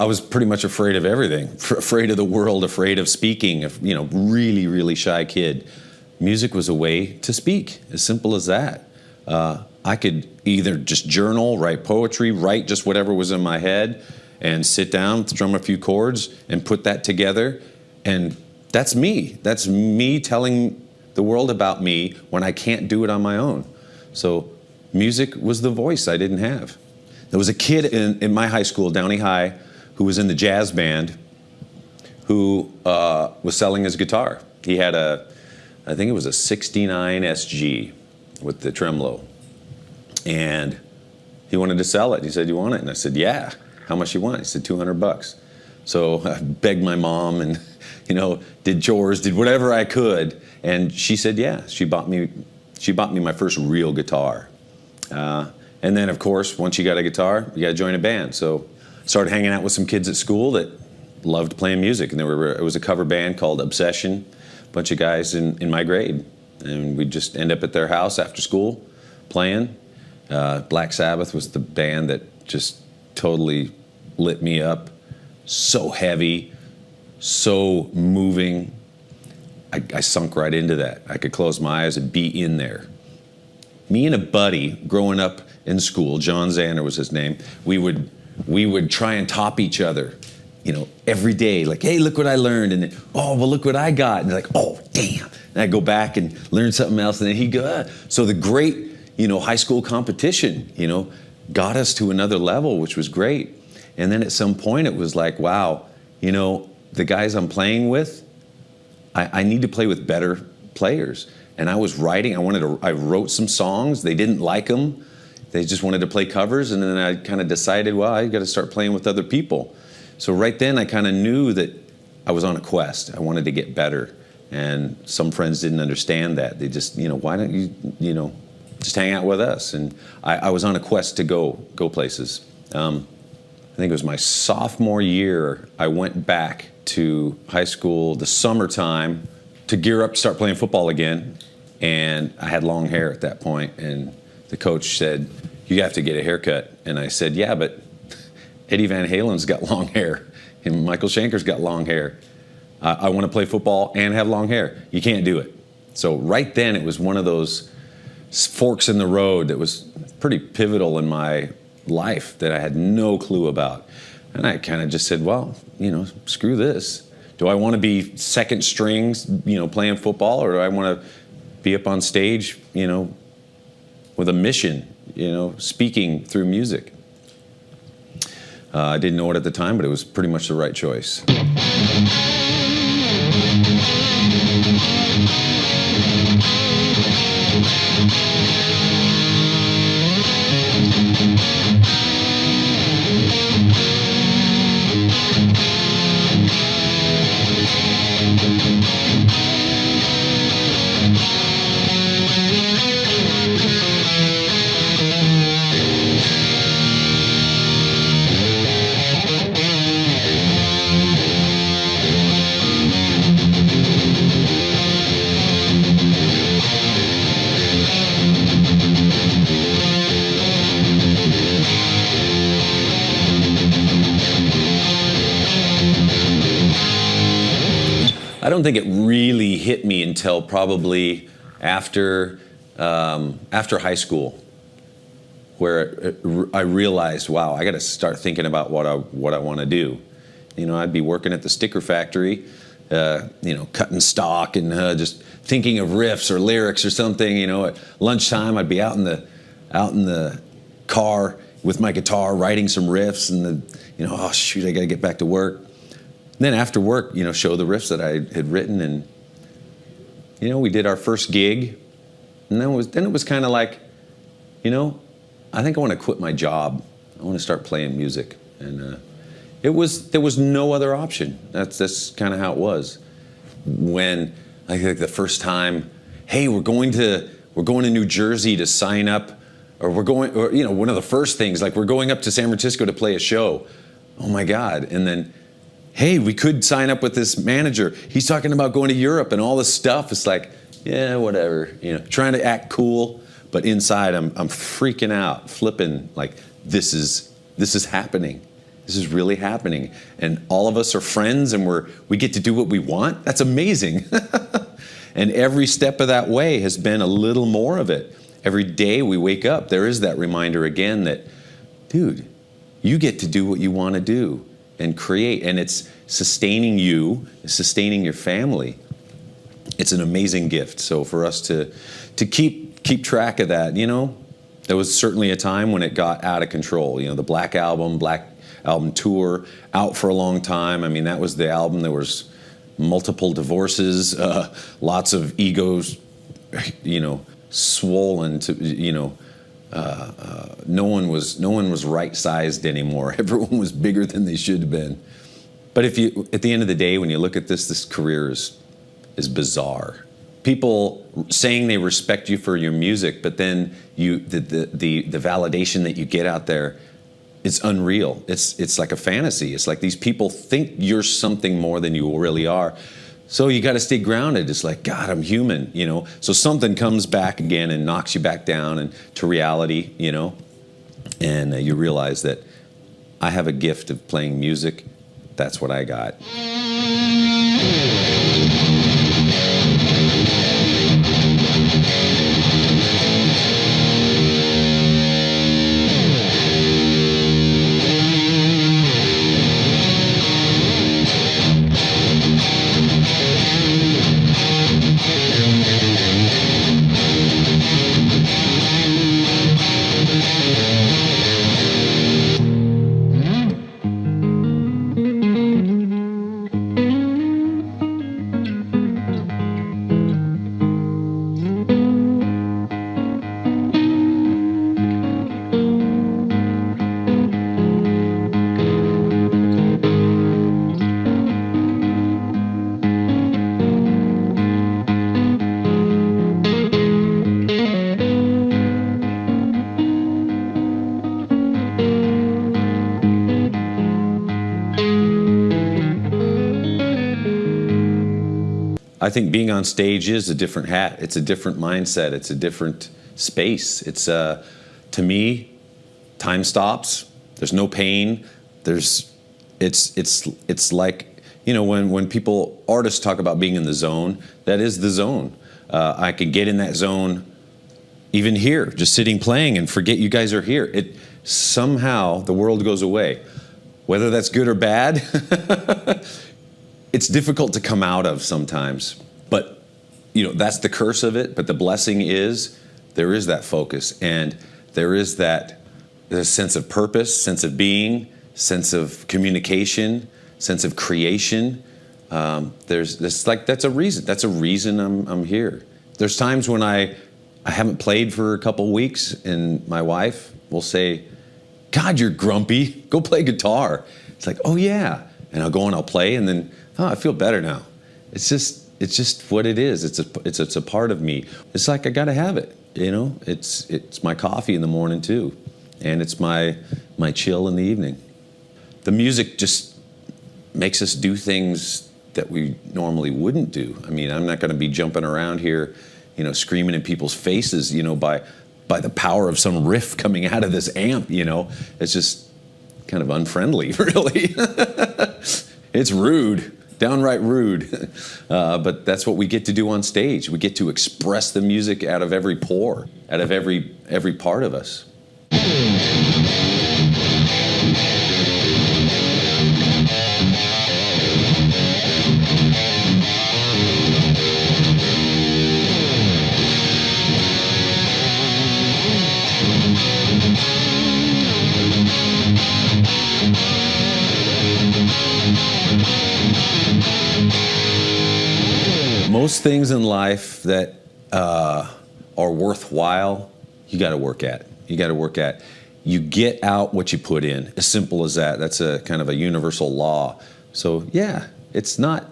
I was pretty much afraid of everything, afraid of the world, afraid of speaking, you know, really, really shy kid. Music was a way to speak, as simple as that. I could either just journal, write poetry, write just whatever was in my head, and sit down, strum a few chords, and put that together. And that's me. That's me telling the world about me when I can't do it on my own. So music was the voice I didn't have. There was a kid in my high school, Downey High, who was in the jazz band, who was selling his guitar. He had I think it was a 69 SG with the tremolo. And he wanted to sell it. He said, "You want it?" And I said, "Yeah." "How much you want?" He said, $200. So I begged my mom and, you know, did chores, did whatever I could. And she said, yeah. She bought me my first real guitar. And then, of course, once you got a guitar, you got to join a band. So started hanging out with some kids at school that loved playing music. And it was a cover band called Obsession, a bunch of guys in my grade. And we'd just end up at their house after school playing. Black Sabbath was the band that just totally lit me up. So heavy, so moving. I sunk right into that. I could close my eyes and be in there. Me and a buddy growing up in school, John Zander was his name, we would try and top each other, you know, every day. Like, hey, look what I learned. And then, oh, well, look what I got. And like, oh, damn. And I'd go back and learn something else. And then he'd go, ah. So the great, you know, high school competition, you know, got us to another level, which was great. And then at some point it was like, wow, you know, the guys I'm playing with, I need to play with better players. And I was writing, I wrote some songs. They didn't like them. They just wanted to play covers. And then I kind of decided, well, I got to start playing with other people. So right then I kind of knew that I was on a quest. I wanted to get better. And some friends didn't understand that. They just, you know, why don't you, you know, just hang out with us? And I was on a quest to go places. I think it was my sophomore year, I went back to high school the summertime to gear up to start playing football again. And I had long hair at that point, and the coach said, "You have to get a haircut." And I said, "Yeah, but Eddie Van Halen's got long hair, and Michael Schenker's got long hair. I want to play football and have long hair. You can't do it." So right then, it was one of those forks in the road that was pretty pivotal in my life that I had no clue about. And I kind of just said, well, you know, screw this. Do I want to be second strings, you know, playing football, or do I want to be up on stage, you know, with a mission, you know, speaking through music? I didn't know it at the time, but it was pretty much the right choice. I don't think it really hit me until probably after high school, where I realized, wow, I got to start thinking about what I want to do. You know, I'd be working at the sticker factory, you know, cutting stock and just thinking of riffs or lyrics or something. You know, at lunchtime I'd be out in the car with my guitar writing some riffs, and you know, oh shoot, I got to get back to work. Then after work, you know, show the riffs that I had written, and you know, we did our first gig, and then it was kind of like, you know, I think I want to quit my job. I want to start playing music, and there was no other option. That's kind of how it was. When I think the first time, hey, we're going to New Jersey to sign up, or you know, one of the first things, like we're going up to San Francisco to play a show. Oh my God! And then, hey, we could sign up with this manager. He's talking about going to Europe and all this stuff. It's like, yeah, whatever. You know, trying to act cool, but inside I'm freaking out, flipping. Like this is happening. This is really happening. And all of us are friends and we get to do what we want. That's amazing. And every step of that way has been a little more of it. Every day we wake up, there is that reminder again that, dude, you get to do what you want to do and create. And it's sustaining you, it's sustaining your family. It's an amazing gift. So for us to keep track of that, you know, there was certainly a time when it got out of control. You know, the Black Album tour, out for a long time. I mean, that was the album. There was multiple divorces, lots of egos, you know, swollen to, you know, no one was right-sized anymore. Everyone was bigger than they should have been. But at the end of the day, when you look at this career is bizarre. People saying they respect you for your music, but then the validation that you get out there, it's unreal. It's like a fantasy. It's like these people think you're something more than you really are. So you got to stay grounded. It's like, God, I'm human, you know. So something comes back again and knocks you back down and to reality, you know. And you realize that I have a gift of playing music. That's what I got. I think being on stage is a different hat. It's a different mindset. It's a different space. It's to me, time stops. There's no pain. It's like, you know, when artists talk about being in the zone, that is the zone. I could get in that zone even here, just sitting playing and forget you guys are here. Somehow the world goes away. Whether that's good or bad, it's difficult to come out of sometimes, but you know, that's the curse of it. But the blessing is there is that focus, and there is that sense of purpose, sense of being, sense of communication, sense of creation. That's a reason. That's a reason I'm here. There's times when I haven't played for a couple weeks, and my wife will say, "God, you're grumpy. Go play guitar." It's like, "Oh yeah," and I'll go and I'll play, and then, "Oh, I feel better now." It's just what it is. It's a part of me. It's like I gotta have it, you know. It's my coffee in the morning too, and it's my chill in the evening. The music just makes us do things that we normally wouldn't do. I mean, I'm not going to be jumping around here, you know, screaming in people's faces, you know, by the power of some riff coming out of this amp, you know. It's just kind of unfriendly, really. It's rude, downright rude. But that's what we get to do on stage. We get to express the music out of every pore, out of every part of us. Most things in life that are worthwhile, you got to work at. You got to work at. You get out what you put in. As simple as that. That's a kind of a universal law. So yeah, it's not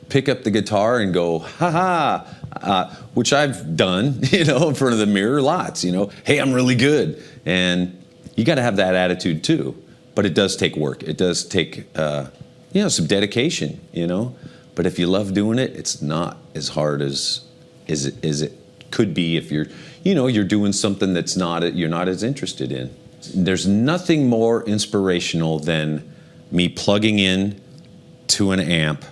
pick up the guitar and go ha ha, which I've done, you know, in front of the mirror lots. You know, hey, I'm really good, and you got to have that attitude too. But it does take work. It does take you know, some dedication. You know. But if you love doing it, it's not as hard as it could be if you're doing something you're not as interested in. There's nothing more inspirational than me plugging in to an amp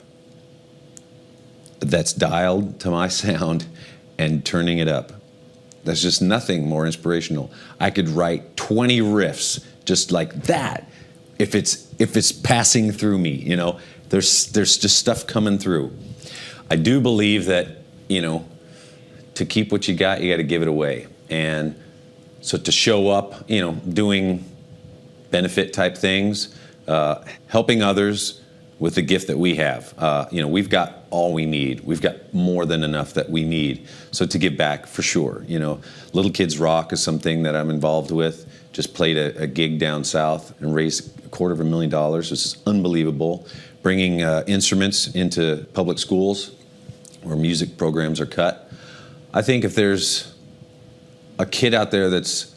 that's dialed to my sound and turning it up. There's just nothing more inspirational. I could write 20 riffs just like that if it's passing through me, you know. There's just stuff coming through. I do believe that, you know, to keep what you got to give it away. And so to show up, you know, doing benefit type things, helping others with the gift that we have. You know, we've got all we need. We've got more than enough that we need. So to give back, for sure. You know, Little Kids Rock is something that I'm involved with. Just played a gig down south and raised $250,000, which is unbelievable. Bringing instruments into public schools where music programs are cut. I think if there's a kid out there that's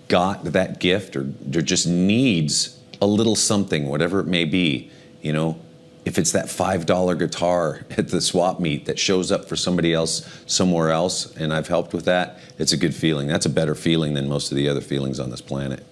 got that gift or just needs a little something, whatever it may be, you know, if it's that $5 guitar at the swap meet that shows up for somebody else somewhere else and I've helped with that, it's a good feeling. That's a better feeling than most of the other feelings on this planet.